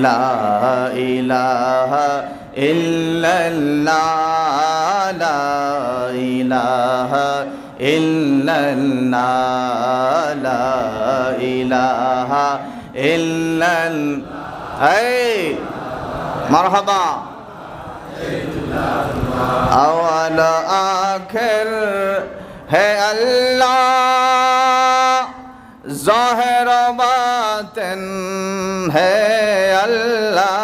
লা ইলাহা ইল্লাল্লাহ লা ইলাহা ইল্লাল্লাহ লা ইলাহা ইল্লাল্লাহ এই মারহাবা अवल आखिर है अल्लाह ज़ाहिर बातिन है अल्लाह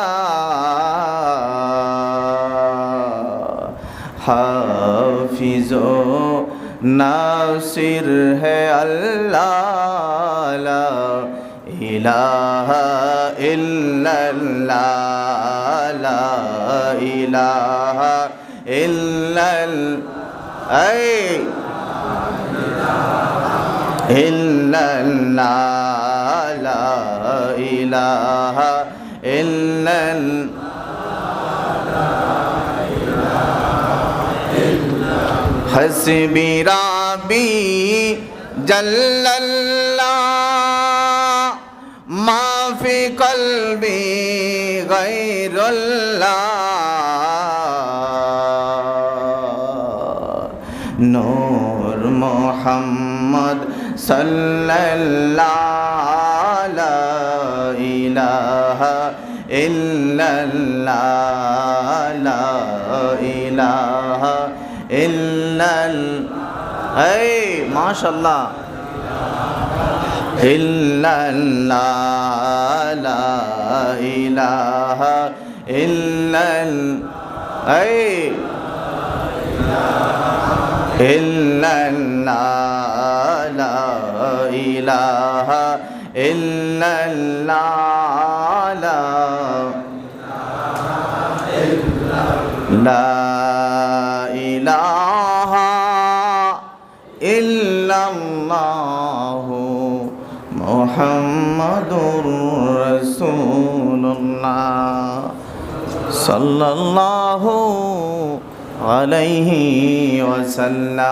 हाफिज़ो नासिर है अल्लाह ला इलाहा इल्लल्लाह ला इलाहा इल्लल्लाह ला इलाहा इल्लल्लाह हस्बी रब्बी जल्लल्लाह मा फी क़ल्बी गैरुल्लाह नूर मोहम्मद सल्लल्लाहु ला इलाहा इल्लल्लाह ला इलाहा इल्लल्लाह माशाअल्लाह इल्लल्लाह ला इलाहा इल्लल्लाह इल्लल्लाह ला इलाहा इल्लल्लाह ला इलाहा इल्लल्लाह मुहम्मदुर रसूलुल्लाह सल्लल्लाहु अलैहि वसल्लम।